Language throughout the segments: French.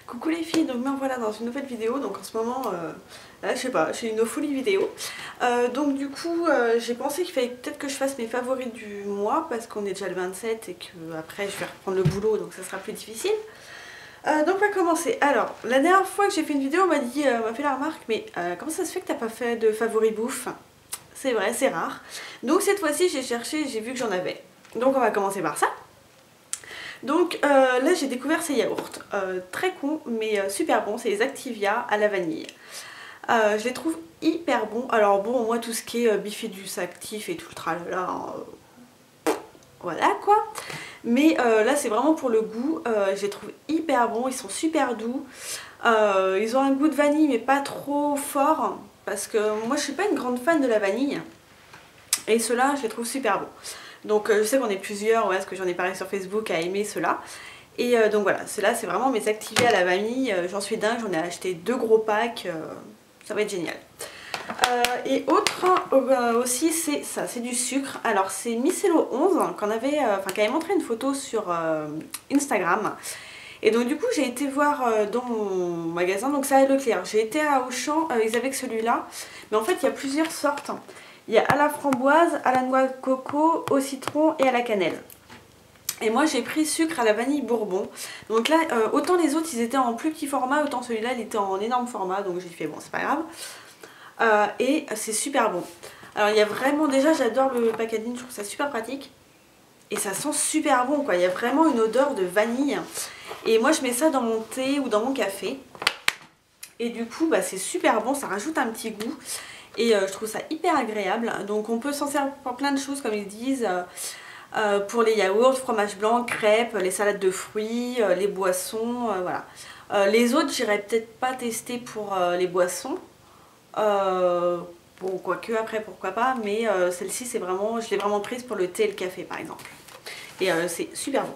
Coucou les filles, donc me voilà dans une nouvelle vidéo. Donc en ce moment, là je sais pas, j'ai une folie vidéo. Donc du coup j'ai pensé qu'il fallait peut-être que je fasse mes favoris du mois parce qu'on est déjà le 27 et que après je vais reprendre le boulot, donc ça sera plus difficile. Donc on va commencer. Alors la dernière fois que j'ai fait une vidéo on m'a fait la remarque, mais comment ça se fait que t'as pas fait de favoris bouffe? C'est vrai, c'est rare. Donc cette fois-ci j'ai cherché, j'ai vu que j'en avais. Donc on va commencer par ça. Donc là j'ai découvert ces yaourts, très con mais super bons, c'est les Activia à la vanille. Je les trouve hyper bons. Alors bon, moi tout ce qui est bifidus actif et tout le tralala, voilà quoi. Mais là c'est vraiment pour le goût, je les trouve hyper bons, ils sont super doux. Ils ont un goût de vanille mais pas trop fort, parce que moi je suis pas une grande fan de la vanille. Et ceux-là je les trouve super bons. Donc je sais qu'on est plusieurs, ouais, parce que j'en ai parlé sur Facebook, à aimer ceux-là. Et donc voilà, ceux-là c'est vraiment mes Activia à la vanille, j'en suis dingue, j'en ai acheté 2 gros packs, ça va être génial. Et autre aussi c'est ça, c'est du sucre. Alors c'est Micello 11 qu'on avait, qui avait montré une photo sur Instagram. Et donc du coup j'ai été voir dans mon magasin, donc ça à Leclerc, j'ai été à Auchan, ils avaient que celui-là. Mais en fait il y a plusieurs sortes. Il y a à la framboise, à la noix de coco, au citron et à la cannelle. Et moi j'ai pris sucre à la vanille bourbon. Donc là autant les autres ils étaient en plus petit format, autant celui-là il était en énorme format. Donc j'ai fait bon c'est pas grave. Et c'est super bon. Alors il y a vraiment, déjà j'adore le packaging, je trouve ça super pratique. Et ça sent super bon quoi, il y a vraiment une odeur de vanille. Et moi je mets ça dans mon thé ou dans mon café. Et du coup bah, c'est super bon, ça rajoute un petit goût. Et je trouve ça hyper agréable. Donc on peut s'en servir pour plein de choses comme ils disent. Pour les yaourts, fromage blanc, crêpes, les salades de fruits, les boissons, voilà. Les autres j'irai peut-être pas tester pour les boissons. Bon quoique après pourquoi pas. Mais celle-ci c'est vraiment, je l'ai vraiment prise pour le thé et le café par exemple. Et c'est super bon.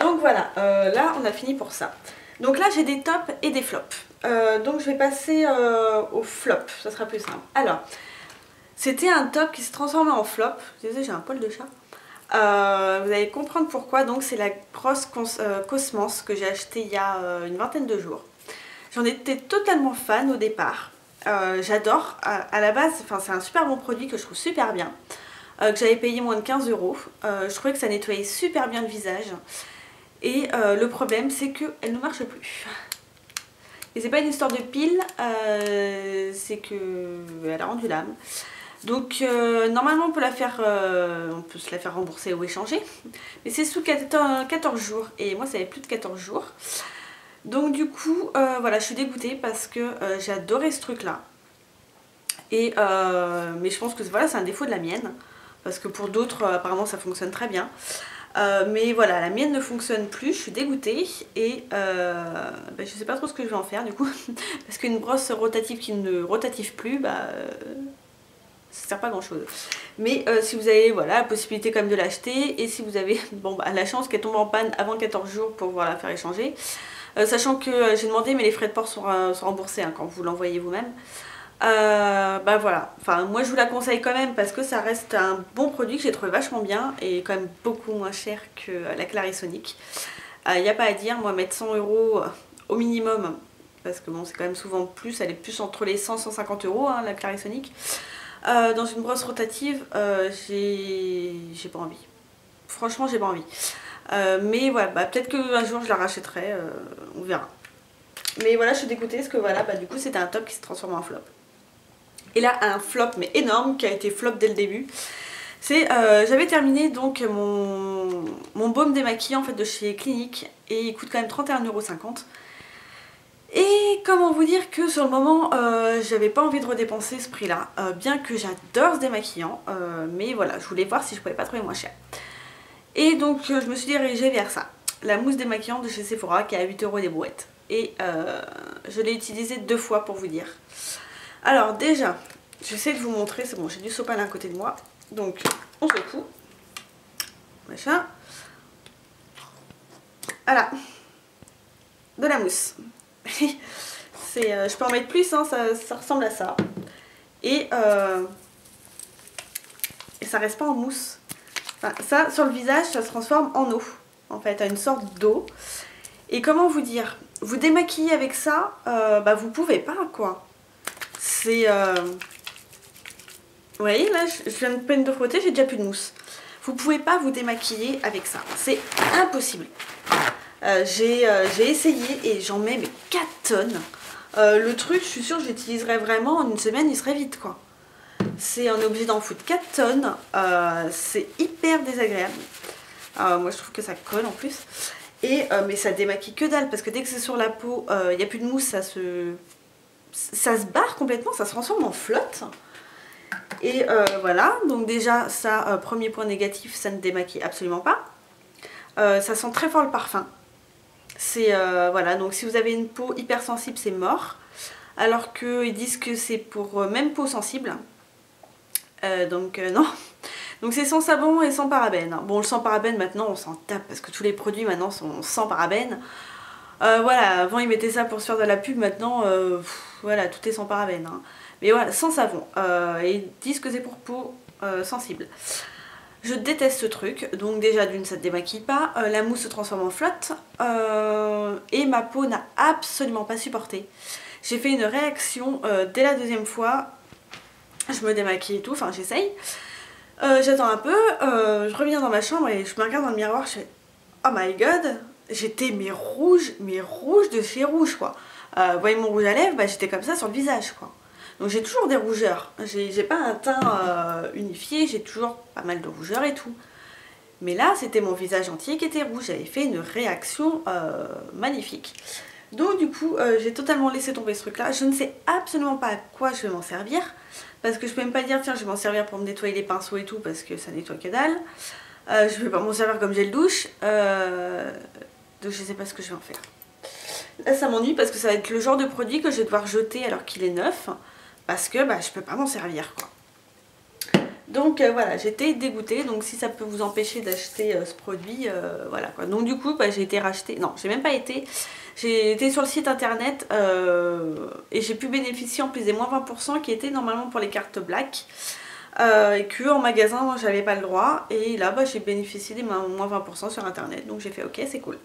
Donc voilà, là on a fini pour ça. Donc là j'ai des tops et des flops. Donc je vais passer au flop, ça sera plus simple. Alors, c'était un top qui se transformait en flop. Désolée, j'ai un poil de chat. Vous allez comprendre pourquoi. Donc c'est la brosse Cosmos que j'ai acheté il y a une vingtaine de jours. J'en étais totalement fan au départ. J'adore. À la base, c'est un super bon produit que je trouve super bien. Que j'avais payé moins de 15 €. Je trouvais que ça nettoyait super bien le visage. Et le problème c'est qu'elle ne marche plus. Et c'est pas une histoire de pile, c'est qu'elle a rendu l'âme. Donc normalement on peut se la faire rembourser ou échanger. Mais c'est sous 14 jours. Et moi ça avait plus de 14 jours. Donc du coup voilà, je suis dégoûtée parce que j'ai adoré ce truc là. Et mais je pense que voilà, c'est un défaut de la mienne. Parce que pour d'autres apparemment ça fonctionne très bien. Mais voilà, la mienne ne fonctionne plus, je suis dégoûtée. Et je sais pas trop ce que je vais en faire du coup. Parce qu'une brosse rotative qui ne rotative plus, ça sert pas à grand chose. Mais si vous avez voilà, la possibilité quand même de l'acheter, et si vous avez la chance qu'elle tombe en panne avant 14 jours pour pouvoir la faire échanger, sachant que j'ai demandé mais les frais de port sont remboursés quand vous l'envoyez vous-même. Voilà, moi je vous la conseille quand même parce que ça reste un bon produit que j'ai trouvé vachement bien et quand même beaucoup moins cher que la Clarisonic. Il n'y a pas à dire, moi mettre 100 € au minimum, parce que bon c'est quand même souvent plus, elle est plus entre les 100 et 150 € la Clarisonic. Dans une brosse rotative, j'ai pas envie. Franchement, j'ai pas envie. Mais voilà, peut-être qu'un jour je la rachèterai, on verra. Mais voilà, je suis dégoûtée parce que voilà, du coup c'était un top qui se transforme en flop. Et là, un flop, mais énorme, qui a été flop dès le début. C'est, j'avais terminé donc mon baume démaquillant en fait de chez Clinique, et il coûte quand même 31,50 €. Et comment vous dire que sur le moment j'avais pas envie de redépenser ce prix là, bien que j'adore ce démaquillant, mais voilà, je voulais voir si je pouvais pas trouver moins cher. Et donc je me suis dirigée vers ça, la mousse démaquillante de chez Sephora qui est à 8 € des brouettes. Et je l'ai utilisée 2 fois pour vous dire. Alors déjà, j'essaie de vous montrer, c'est bon, j'ai du sopalin à côté de moi, donc on secoue, machin, voilà, de la mousse. Je peux en mettre plus, ça ressemble à ça. Et ça reste pas en mousse. Ça, sur le visage, ça se transforme en eau. En fait, à une sorte d'eau. Et comment vous dire, vous démaquiller avec ça, bah vous pouvez pas quoi. C'est... Vous voyez là, je viens de peine de frotter, j'ai déjà plus de mousse. Vous pouvez pas vous démaquiller avec ça, c'est impossible. J'ai essayé et j'en mets mais 4 tonnes. Le truc, je suis sûre que j'utiliserais vraiment en une semaine, il serait vite quoi. On est obligé d'en foutre 4 tonnes, c'est hyper désagréable. Moi je trouve que ça colle en plus. Mais ça démaquille que dalle parce que dès que c'est sur la peau, il n'y a plus de mousse, ça se barre complètement, ça se transforme en flotte. Et voilà, donc déjà ça, premier point négatif, ça ne démaquille absolument pas. Ça sent très fort le parfum. Voilà, donc si vous avez une peau hypersensible, c'est mort. Alors qu'ils disent que c'est pour même peau sensible. Non. Donc c'est sans savon et sans parabènes. Bon, le sans parabènes maintenant on s'en tape parce que tous les produits maintenant sont sans parabènes. Voilà, avant ils mettaient ça pour se faire de la pub, maintenant voilà, tout est sans parabènes. Hein. Mais voilà, sans savon. Et ils disent que c'est pour peau sensible. Je déteste ce truc, donc déjà d'une ça ne démaquille pas, la mousse se transforme en flotte et ma peau n'a absolument pas supporté. J'ai fait une réaction dès la deuxième fois, je me démaquille et tout, enfin j'essaye. J'attends un peu, je reviens dans ma chambre et je me regarde dans le miroir, je fais oh my god, j'étais mais rouge de chez rouge quoi. Vous voyez mon rouge à lèvres, bah, j'étais comme ça sur le visage quoi. Donc j'ai toujours des rougeurs, j'ai pas un teint unifié, j'ai toujours pas mal de rougeurs et tout. Mais là c'était mon visage entier qui était rouge, j'avais fait une réaction magnifique. Donc du coup j'ai totalement laissé tomber ce truc là, je ne sais absolument pas à quoi je vais m'en servir. Parce que je peux même pas dire tiens je vais m'en servir pour me nettoyer les pinceaux et tout parce que ça nettoie que dalle. Je vais pas m'en servir comme gel douche, donc je sais pas ce que je vais en faire. Là ça m'ennuie parce que ça va être le genre de produit que je vais devoir jeter alors qu'il est neuf. Parce que bah, je peux pas m'en servir quoi. Donc voilà, j'étais dégoûtée, donc si ça peut vous empêcher d'acheter ce produit, voilà quoi. Donc du coup bah, j'ai été racheter, non j'ai même pas été, j'ai été sur le site internet et j'ai pu bénéficier en plus des moins 20% qui étaient normalement pour les cartes black. Et que en magasin moi j'avais pas le droit et là bah, j'ai bénéficié des moins 20% sur internet, donc j'ai fait ok c'est cool.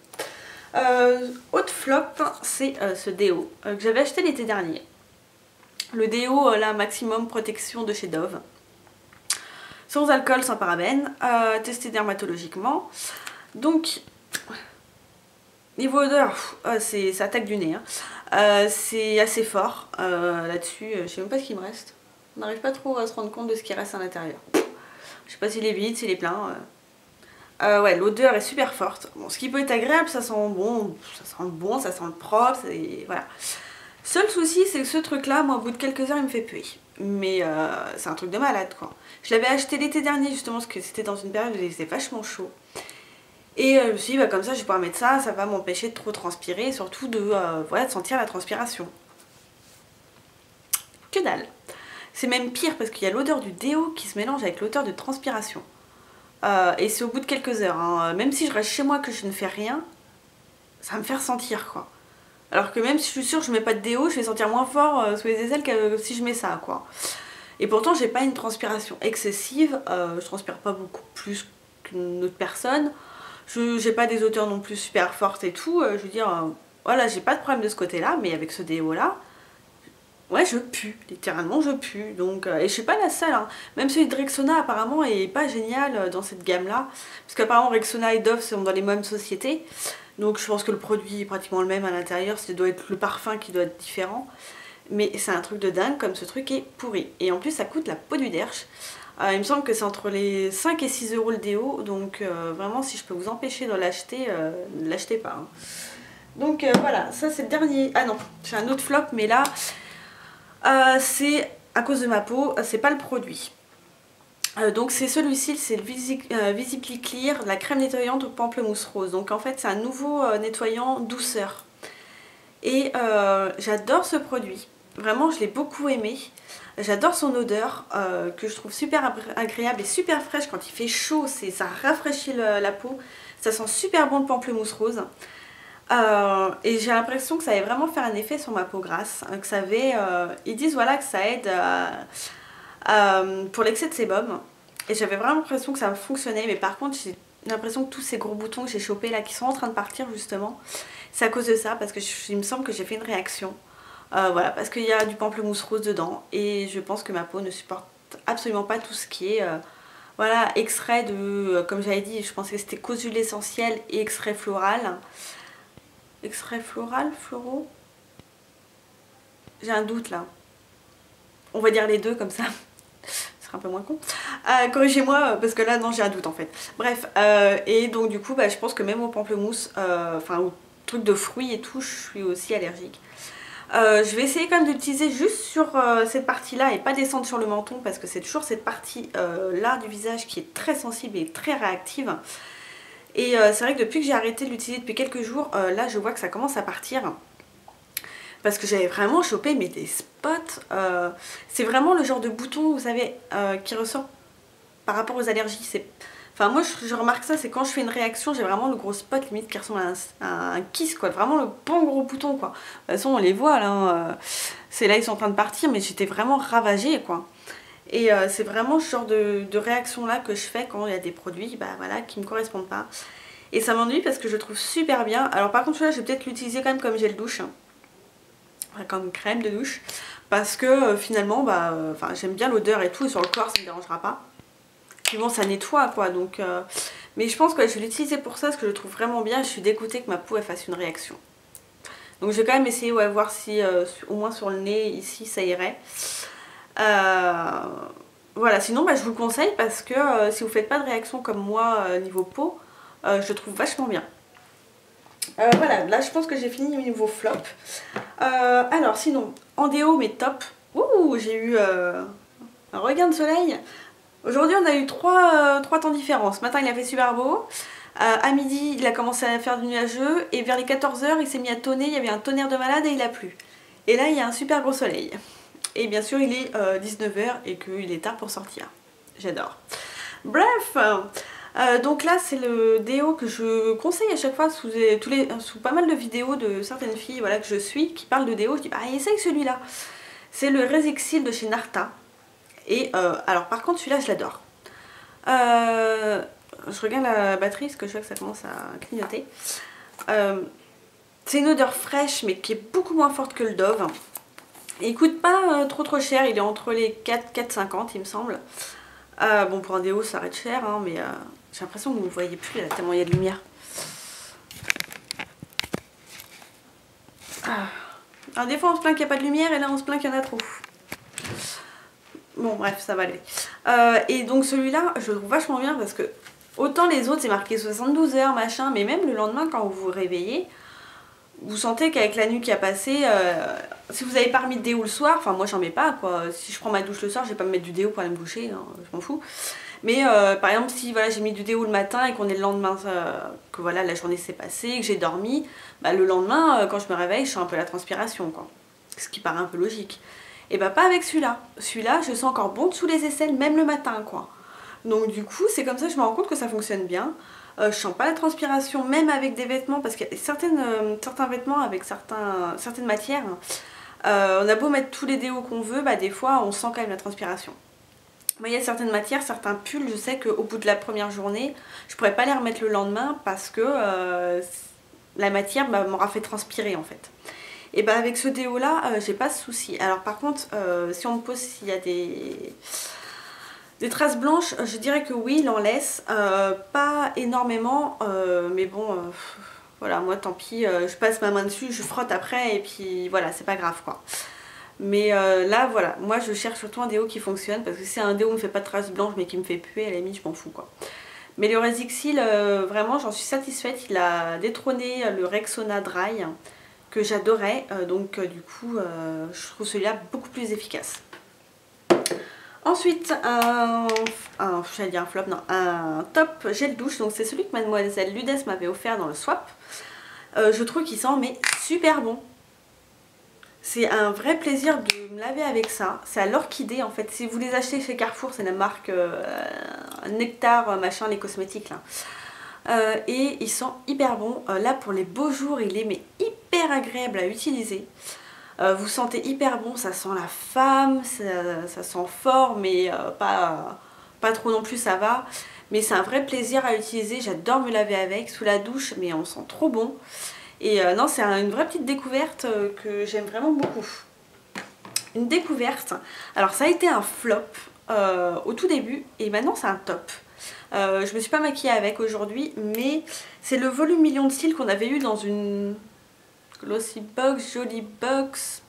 Autre flop, c'est ce déo que j'avais acheté l'été dernier. Le déo là maximum protection de chez Dove. Sans alcool, sans parabènes, testé dermatologiquement. Donc, niveau odeur, ça attaque du nez. Hein. C'est assez fort là-dessus. Je sais même pas ce qu'il me reste. On n'arrive pas trop à se rendre compte de ce qui reste à l'intérieur. Je sais pas s'il est vide, s'il est plein. Ouais, l'odeur est super forte. Bon, ce qui peut être agréable, ça sent bon, ça sent le propre, voilà. Seul souci, c'est que ce truc-là, moi, au bout de quelques heures, il me fait puer. Mais c'est un truc de malade, quoi. Je l'avais acheté l'été dernier, justement, parce que c'était dans une période où il faisait vachement chaud. Et je me suis dit, bah, comme ça, je vais pouvoir mettre ça, ça va m'empêcher de trop transpirer, et surtout voilà, de sentir la transpiration. Que dalle. C'est même pire, parce qu'il y a l'odeur du déo qui se mélange avec l'odeur de transpiration. Et c'est au bout de quelques heures. Hein. Même si je reste chez moi que je ne fais rien, ça va me faire sentir, quoi. Alors que même si je suis sûre que je mets pas de déo, je vais sentir moins fort sous les aisselles que si je mets ça quoi. Et pourtant j'ai pas une transpiration excessive, je transpire pas beaucoup plus qu'une autre personne. J'ai pas des odeurs non plus super fortes et tout, je veux dire, voilà j'ai pas de problème de ce côté là, mais avec ce déo là, ouais je pue, littéralement je pue. Donc, et je suis pas la seule, hein. Même celui de Rexona apparemment est pas génial dans cette gamme là. Parce qu'apparemment Rexona et Dove sont dans les mêmes sociétés. Donc je pense que le produit est pratiquement le même à l'intérieur, ça doit être le parfum qui doit être différent. Mais c'est un truc de dingue comme ce truc est pourri. Et en plus ça coûte la peau du derche. Il me semble que c'est entre les 5 et 6 euros le déo. Donc vraiment si je peux vous empêcher de l'acheter, ne l'achetez pas. Hein. Donc voilà, ça c'est le dernier. Ah non, j'ai un autre flop mais là c'est à cause de ma peau, c'est pas le produit. Donc c'est celui-ci, c'est le Visibly Clear, la crème nettoyante au pamplemousse rose. Donc en fait c'est un nouveau nettoyant douceur. Et j'adore ce produit. Vraiment je l'ai beaucoup aimé. J'adore son odeur que je trouve super agréable et super fraîche quand il fait chaud. Ça rafraîchit la peau. Ça sent super bon le pamplemousse rose. Et j'ai l'impression que ça va vraiment faire un effet sur ma peau grasse. Que ça va, ils disent voilà que ça aide pour l'excès de sébum. Et j'avais vraiment l'impression que ça fonctionnait, mais par contre j'ai l'impression que tous ces gros boutons que j'ai chopés là qui sont en train de partir justement, c'est à cause de ça, parce que il me semble que j'ai fait une réaction. Voilà, parce qu'il y a du pamplemousse rose dedans et je pense que ma peau ne supporte absolument pas tout ce qui est voilà, extrait de, comme j'avais dit, je pensais que c'était cause d'huile essentielle et extrait floral. Extrait floral, floraux? J'ai un doute là. On va dire les deux comme ça. Ce sera un peu moins con. Corrigez-moi parce que là non, j'ai un doute en fait. Bref, et donc du coup je pense que même au pamplemousse, enfin au truc de fruits et tout, je suis aussi allergique. Je vais essayer quand même de l'utiliser juste sur cette partie là et pas descendre sur le menton, parce que c'est toujours cette partie là du visage qui est très sensible et très réactive. Et c'est vrai que depuis que j'ai arrêté de l'utiliser depuis quelques jours, là je vois que ça commence à partir. Parce que j'avais vraiment chopé mais des spots. C'est vraiment le genre de bouton, vous savez, qui ressort par rapport aux allergies. Enfin moi je remarque ça, c'est quand je fais une réaction, j'ai vraiment le gros spot limite qui ressemble à un kiss quoi. Vraiment le bon gros bouton quoi. De toute façon on les voit là, c'est là ils sont en train de partir, mais j'étais vraiment ravagée quoi. Et c'est vraiment ce genre de réaction là que je fais quand il y a des produits voilà, qui me correspondent pas. Et ça m'ennuie parce que je le trouve super bien. Alors par contre celui-là je vais peut-être l'utiliser quand même comme gel douche. Enfin, comme crème de douche. Parce que finalement j'aime bien l'odeur et tout, et sur le corps ça me dérangera pas. Puis bon ça nettoie quoi, donc mais je pense que je vais l'utiliser pour ça parce que je le trouve vraiment bien. Je suis dégoûtée que ma peau elle fasse une réaction. Donc je vais quand même essayer, ouais, voir si au moins sur le nez ici ça irait. Voilà, sinon je vous le conseille parce que si vous faites pas de réaction comme moi niveau peau, je le trouve vachement bien. Voilà, là je pense que j'ai fini au niveau flop. Alors sinon, en déo mais top. Ouh, j'ai eu un regain de soleil. Aujourd'hui on a eu trois temps différents. Ce matin il a fait super beau. À midi il a commencé à faire du nuageux. Et vers les 14 h il s'est mis à tonner. Il y avait un tonnerre de malade et il a plu. Et là il y a un super gros soleil. Et bien sûr il est 19 h et qu'il est tard pour sortir. J'adore. Bref, donc là c'est le déo que je conseille à chaque fois sous pas mal de vidéos de certaines filles voilà, que je suis qui parlent de déo. Je dis essaye celui-là. C'est le Resexil de chez Narta. Et alors par contre celui-là je l'adore. Je regarde la batterie parce que je vois que ça commence à clignoter. C'est une odeur fraîche mais qui est beaucoup moins forte que le Dove. Et il coûte pas trop cher, il est entre les 4,50 il me semble. Bon pour un déo ça reste cher hein, mais j'ai l'impression que vous ne voyez plus là, tellement il y a de lumière. Alors des fois on se plaint qu'il n'y a pas de lumière et là on se plaint qu'il y en a trop. Bon bref ça va aller. Et donc celui-là je le trouve vachement bien parce que autant les autres c'est marqué 72 heures machin, mais même le lendemain quand vous vous réveillez, vous sentez qu'avec la nuit qui a passé, si vous n'avez pas remis de déo le soir, enfin moi j'en mets pas quoi, si je prends ma douche le soir je vais pas me mettre du déo pour aller me coucher, hein, je m'en fous. Mais par exemple si voilà, j'ai mis du déo le matin et qu'on est le lendemain, que voilà la journée s'est passée, que j'ai dormi, le lendemain quand je me réveille je sens un peu la transpiration quoi, ce qui paraît un peu logique. Et pas avec celui-là. Celui-là je sens encore bon dessous les aisselles même le matin quoi. Donc du coup c'est comme ça que je me rends compte que ça fonctionne bien. Je sens pas la transpiration même avec des vêtements parce qu'il y a certains vêtements avec certaines matières. On a beau mettre tous les déos qu'on veut, des fois on sent quand même la transpiration. Moi il y a certaines matières, certains pulls, je sais qu'au bout de la première journée, je pourrais pas les remettre le lendemain parce que la matière m'aura fait transpirer en fait. Et avec ce déo là, j'ai pas ce souci. Alors par contre, si on me pose s'il y a des traces blanches, je dirais que oui, il en laisse, pas énormément, mais bon, voilà, moi tant pis, je passe ma main dessus, je frotte après et puis voilà, c'est pas grave quoi. Mais là voilà, moi je cherche surtout un déo qui fonctionne parce que si un déo me fait pas de traces blanches mais qui me fait puer, à la limite je m'en fous quoi. Mais le Resexil, vraiment j'en suis satisfaite, il a détrôné le Rexona Dry que j'adorais, donc du coup je trouve celui-là beaucoup plus efficace. Ensuite, j'allais dire un flop, non, un top gel douche, donc c'est celui que mademoiselle Ludès m'avait offert dans le swap. Je trouve qu'il sent mais super bon. C'est un vrai plaisir de me laver avec ça. C'est à l'orchidée en fait. Si vous les achetez chez Carrefour, c'est la marque Nectar machin, les cosmétiques là. Et il sent hyper bon. Là pour les beaux jours, il est mais hyper agréable à utiliser. Vous sentez hyper bon, ça sent la femme, ça sent fort mais pas trop non plus, ça va. mais c'est un vrai plaisir à utiliser. J'adore me laver avec sous la douche, mais on sent trop bon. Et non, c'est une vraie petite découverte que j'aime vraiment beaucoup. Une découverte, alors ça a été un flop au tout début et maintenant c'est un top. Je me suis pas maquillée avec aujourd'hui, mais c'est le volume million de cils qu'on avait eu dans une Glossy Box, Jolie Box,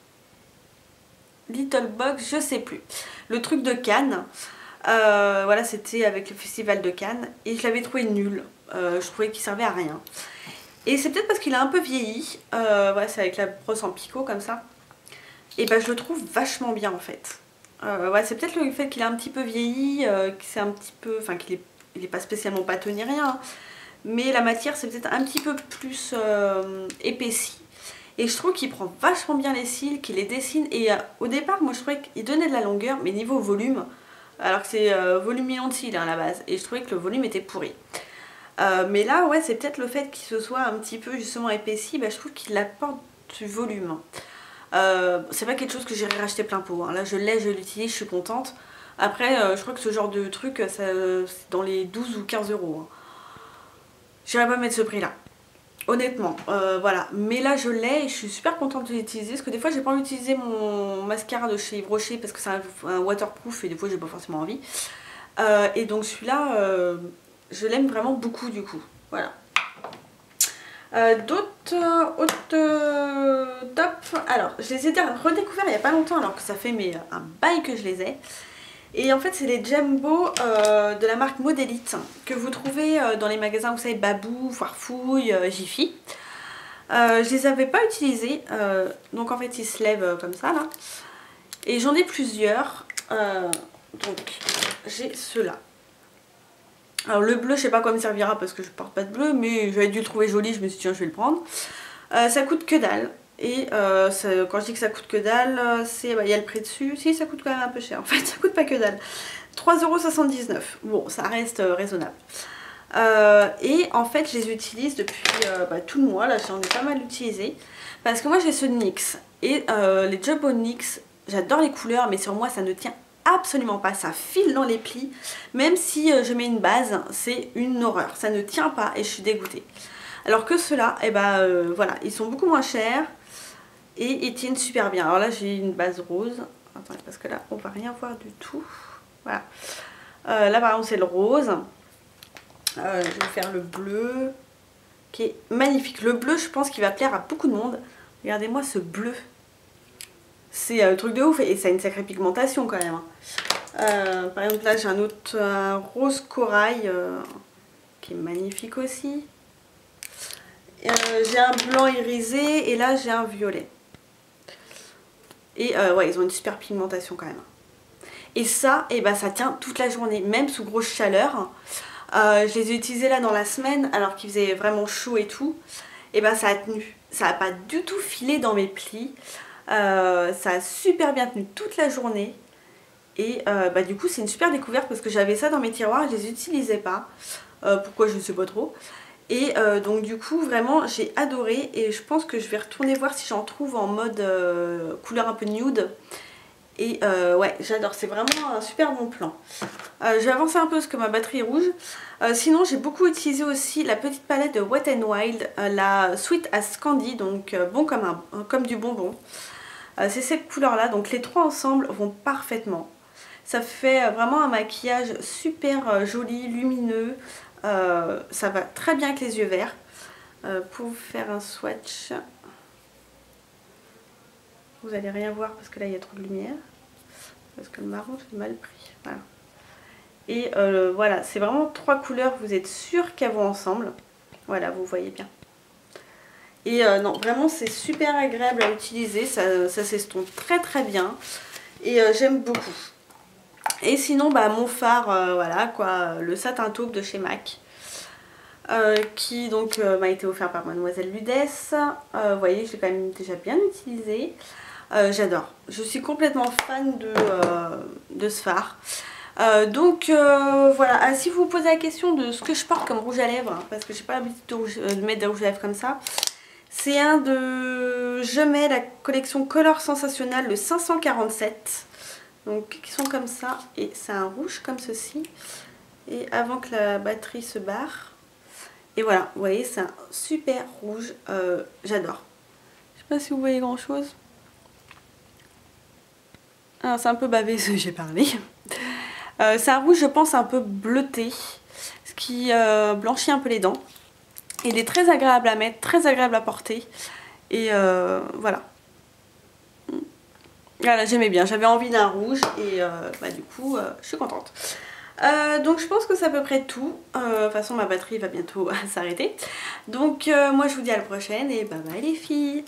Little Box, je sais plus. Le truc de Cannes, voilà, c'était avec le festival de Cannes et je l'avais trouvé nul. Je trouvais qu'il servait à rien. Et c'est peut-être parce qu'il a un peu vieilli, voilà, c'est avec la brosse en picot comme ça. Et ben je le trouve vachement bien en fait. Ouais, c'est peut-être le fait qu'il a un petit peu vieilli, que c'est un petit peu, enfin qu'il est pas spécialement pâteux ni rien, hein. Mais la matière c'est peut-être un petit peu plus épaissie. Et je trouve qu'il prend vachement bien les cils, qu'il les dessine. Et au départ, moi je trouvais qu'il donnait de la longueur, mais niveau volume, alors que c'est volume million de cils hein, à la base. Et je trouvais que le volume était pourri. Mais là, ouais, c'est peut-être le fait qu'il se soit un petit peu justement épaissi, bah, je trouve qu'il apporte du volume. C'est pas quelque chose que j'irai racheter plein pot, hein. Là je l'ai, je l'utilise, je suis contente. Après je crois que ce genre de truc c'est dans les 12 ou 15 euros, hein. J'irai pas mettre ce prix là, honnêtement, voilà. Mais là je l'ai et je suis super contente de l'utiliser parce que des fois j'ai pas envie d'utiliser mon mascara de chez Yves Rocher parce que c'est un waterproof et des fois j'ai pas forcément envie. Et donc celui-là je l'aime vraiment beaucoup du coup, voilà. D'autres top, alors je les ai redécouverts il n'y a pas longtemps alors que ça fait un bail que je les ai. Et en fait c'est les Jumbo de la marque Modélite que vous trouvez dans les magasins, vous savez, Babou, Farfouille, Jiffy. Je les avais pas utilisés, donc en fait ils se lèvent comme ça là. Et j'en ai plusieurs, donc j'ai ceux-là. Alors le bleu je sais pas quoi me servira parce que je porte pas de bleu, mais j'avais dû le trouver joli, je me suis dit tiens je vais le prendre. Ça coûte que dalle. Et quand je dis que ça coûte que dalle, c'est il y a le prix dessus. Si, ça coûte quand même un peu cher en fait, ça coûte pas que dalle. 3,79 €. Bon, ça reste raisonnable. Et en fait je les utilise depuis tout le mois, là j'en ai pas mal utilisé. Parce que moi j'ai ceux de NYX. Et les Jumbo NYX, j'adore les couleurs mais sur moi ça ne tient absolument pas, ça file dans les plis. Même si je mets une base, c'est une horreur, ça ne tient pas et je suis dégoûtée. Alors que ceux-là, eh ben, voilà, ils sont beaucoup moins chers et ils tiennent super bien. Alors là j'ai une base rose, attendez parce que là on va rien voir du tout. Voilà, là par exemple c'est le rose, je vais faire le bleu qui est magnifique. Le bleu je pense qu'il va plaire à beaucoup de monde. Regardez-moi ce bleu, c'est un truc de ouf et ça a une sacrée pigmentation quand même. Par exemple là j'ai un autre rose corail qui est magnifique aussi. J'ai un blanc irisé et là j'ai un violet. Et ouais, ils ont une super pigmentation quand même. Et ça, et ben, ça tient toute la journée, même sous grosse chaleur. Je les ai utilisés là dans la semaine alors qu'il faisait vraiment chaud et tout. Et ben ça a tenu. Ça n'a pas du tout filé dans mes plis. Ça a super bien tenu toute la journée. Et du coup c'est une super découverte parce que j'avais ça dans mes tiroirs et je les utilisais pas. Pourquoi je ne sais pas trop. Et donc du coup vraiment j'ai adoré et je pense que je vais retourner voir si j'en trouve en mode couleur un peu nude. Et ouais j'adore, c'est vraiment un super bon plan. Je vais avancer un peu parce que ma batterie est rouge. Sinon j'ai beaucoup utilisé aussi la petite palette de Wet n Wild, la Sweet as Candy, donc bon comme du bonbon. C'est cette couleur là, donc les trois ensemble vont parfaitement. Ça fait vraiment un maquillage super joli, lumineux. Ça va très bien avec les yeux verts. Pour vous faire un swatch, vous allez rien voir parce que là il y a trop de lumière. Parce que le marron j'ai mal pris. Voilà. Et voilà, c'est vraiment trois couleurs, vous êtes sûr qu'elles vont ensemble. Voilà, vous voyez bien. Et non, vraiment c'est super agréable à utiliser, ça s'estompe très très bien. Et j'aime beaucoup. Et sinon, mon phare, voilà quoi, le satin taupe de chez MAC. Qui donc m'a été offert par Mademoiselle Ludès. Vous voyez, je l'ai quand même déjà bien utilisé. J'adore. Je suis complètement fan de ce phare. Donc voilà, si vous vous posez la question de ce que je porte comme rouge à lèvres, parce que j'ai pas l'habitude de mettre des rouges à lèvres comme ça, c'est je mets la collection Color Sensationnel, le 547, donc qui sont comme ça, et c'est un rouge comme ceci. et avant que la batterie se barre. Et voilà, vous voyez, c'est un super rouge, j'adore. Je sais pas si vous voyez grand chose. Alors c'est un peu bavé ce que j'ai parlé. C'est un rouge je pense un peu bleuté, ce qui blanchit un peu les dents. Il est très agréable à mettre, très agréable à porter. Et voilà. Voilà, j'aimais bien, j'avais envie d'un rouge et bah, du coup je suis contente. Donc je pense que c'est à peu près tout. De toute façon ma batterie va bientôt s'arrêter. Donc moi je vous dis à la prochaine et bye bye les filles.